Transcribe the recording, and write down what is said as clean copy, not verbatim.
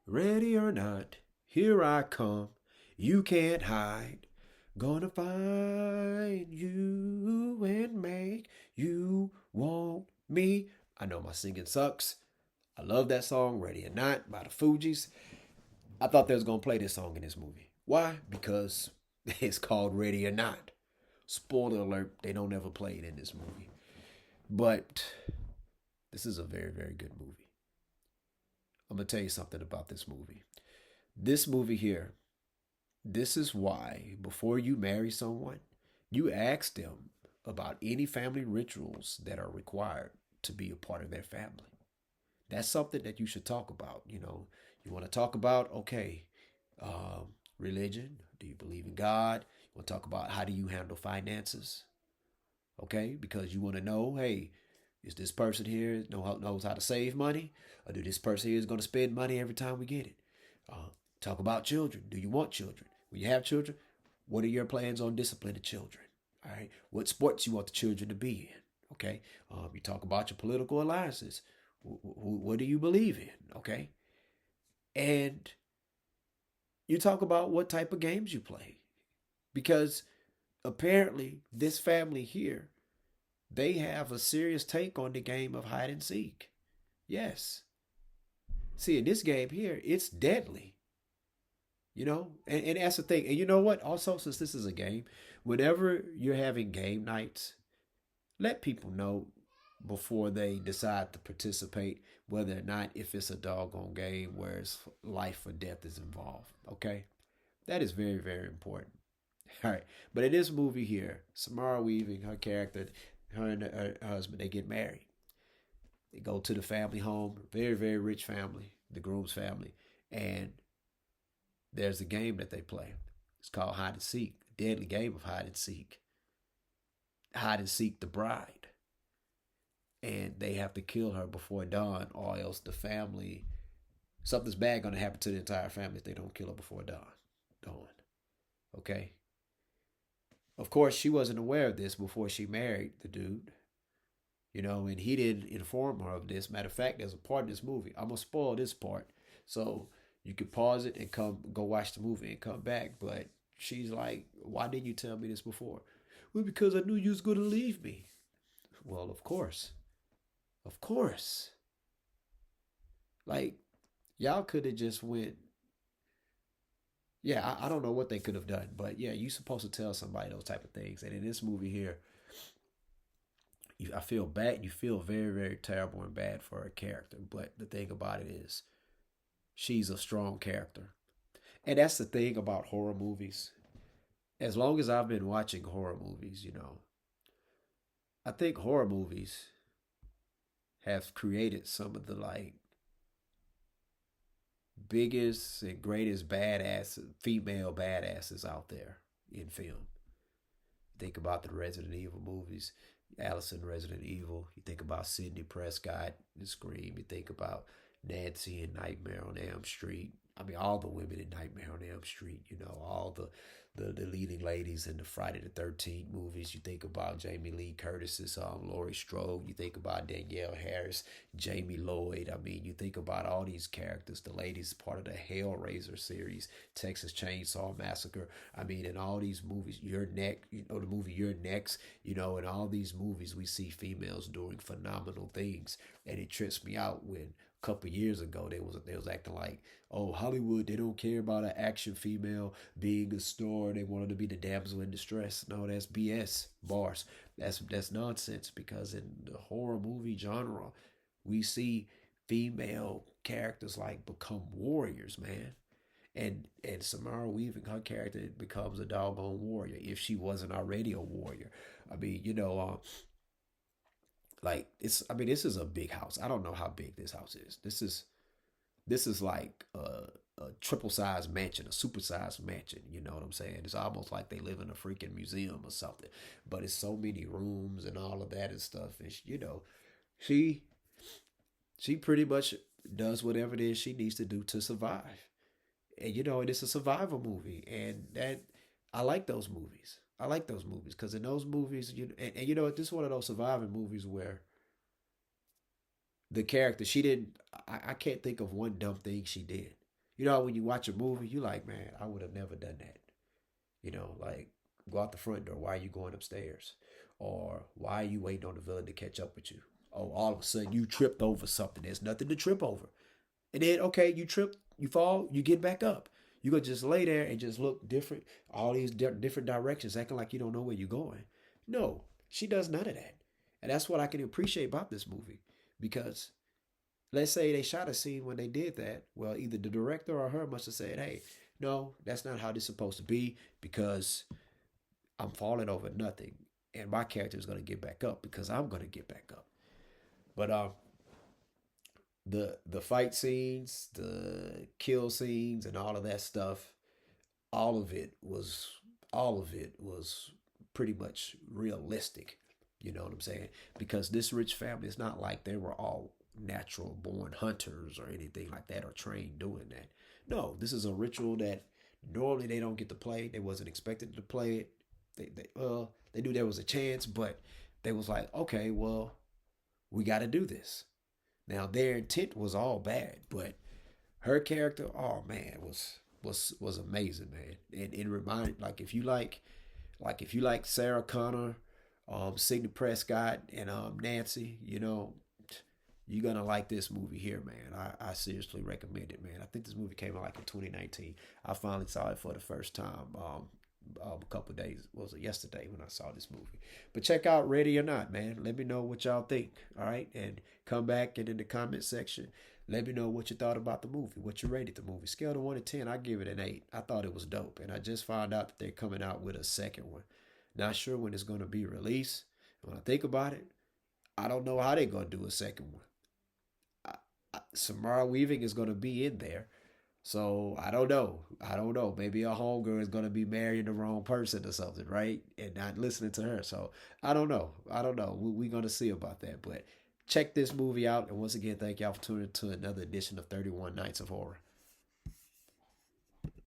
Ready or not, here I come. You can't hide. Gonna find you and make you want me. I know my singing sucks. I love that song, Ready or Not by the Fugees. I thought they was gonna play this song in this movie. Why? Because it's called Ready or Not. Spoiler alert, they don't ever play it in this movie. But this is a very, very good movie. I'm gonna tell you something about this movie. This movie here, this is why before you marry someone, you ask them about any family rituals that are required to be a part of their family. That's something that you should talk about. You want to talk about, okay, religion. Do you believe in God? You want to talk about how do you handle finances? Okay, because you want to know, hey, is this person here knows how to save money, or do this person here is going to spend money every time we get it? Talk about children. Do you want children? When you have children, what are your plans on disciplining children? All right, what sports you want the children to be in? Okay, you talk about your political alliances. What do you believe in? Okay, and you talk about what type of games you play, because apparently this family here, they have a serious take on the game of hide and seek. Yes. See, in this game here, it's deadly. And that's the thing. And you know what? Also, since this is a game, whenever you're having game nights, let people know before they decide to participate whether or not if it's a doggone game where it's life or death is involved. Okay? That is very, very important. All right. But in this movie here, Samara Weaving, her character, her and her husband, they get married. They go to the family home, very, very rich family, the groom's family. And there's a game that they play. It's called hide and seek, the deadly game of hide and seek. Hide and seek the bride. And they have to kill her before dawn, or else the family, something's bad going to happen to the entire family if they don't kill her before dawn. Dawn. Okay? Of course, she wasn't aware of this before she married the dude. And he didn't inform her of this. Matter of fact, there's a part in this movie. I'm gonna spoil this part, so you could pause it and come go watch the movie and come back. But she's like, "Why didn't you tell me this before?" Well, because I knew you was gonna leave me. Well, of course. Like y'all could have just went. Yeah, I don't know what they could have done, but yeah, you supposed to tell somebody those type of things. And in this movie here, I feel bad. You feel very, very terrible and bad for her character. But the thing about it is, she's a strong character. And that's the thing about horror movies. As long as I've been watching horror movies, I think horror movies have created some of the biggest and greatest badass female badasses out there in film. Think about the Resident Evil movies, Allison Resident Evil. You think about Sidney Prescott in Scream. You think about Nancy in Nightmare on Elm Street. I mean, all the women in Nightmare on Elm Street. All the leading ladies in the Friday the 13th movies. You think about Jamie Lee Curtis's Laurie Strode. You think about Danielle Harris, Jamie Lloyd. I mean, you think about all these characters. The ladies part of the Hellraiser series, Texas Chainsaw Massacre. I mean, in all these movies, the movie You're Next. In all these movies, we see females doing phenomenal things, and it trips me out when couple years ago they was acting like, oh, Hollywood, they don't care about an action female being a star, they wanted to be the damsel in distress. No, that's BS bars. That's nonsense, because in the horror movie genre we see female characters like become warriors, man. And Samara Weaving, her character becomes a doggone warrior if she wasn't already a warrior. I mean, like this is a big house. I don't know how big this house is. This is like a triple sized mansion, a super sized mansion. You know what I'm saying? It's almost like they live in a freaking museum or something. But it's so many rooms and all of that and stuff. And she she pretty much does whatever it is she needs to do to survive. And it's a survival movie, and that I like those movies. I like those movies because in those movies, and this is one of those surviving movies where the character, she didn't. I can't think of one dumb thing she did. You know, when you watch a movie, you like, man, I would have never done that. Like go out the front door. Why are you going upstairs? Or why are you waiting on the villain to catch up with you? Oh, all of a sudden you tripped over something. There's nothing to trip over. And then, okay, you trip, you fall, you get back up. You could just lay there and just look different, all these different directions, acting like you don't know where you're going. No, she does none of that. And that's what I can appreciate about this movie. Because let's say they shot a scene when they did that. Well, either the director or her must have said, hey, no, that's not how this is supposed to be because I'm falling over nothing. And my character is going to get back up because I'm going to get back up. But the fight scenes, the kill scenes, and all of that stuff, all of it was all of it was pretty much realistic. You know what I'm saying? Because this rich family is not like they were all natural born hunters or anything like that or trained doing that. No, this is a ritual that normally they don't get to play. They wasn't expected to play it. They knew there was a chance, but they was like, okay, well, we got to do this. Now their intent was all bad, but her character, oh man, was amazing, man. And it reminded like if you like Sarah Connor, Sidney Prescott, and Nancy, you're gonna like this movie here, man. I seriously recommend it, man. I think this movie came out like in 2019. I finally saw it for the first time. A couple of days, what was it, yesterday when I saw this movie. But check out Ready or Not, man. Let me know what y'all think, all right? And come back and in the comment section, let me know what you thought about the movie, what you rated the movie. Scale of 1 to 10, I give it an 8. I thought it was dope, and I just found out that they're coming out with a second one. Not sure when it's going to be released. When I think about it, I don't know how they're going to do a second one. Samara Weaving is going to be in there. So I don't know. I don't know. Maybe a homegirl is gonna be marrying the wrong person or something, right? And not listening to her. So I don't know. I don't know. We're gonna see about that. But check this movie out. And once again, thank y'all for tuning in to another edition of 31 Nights of Horror.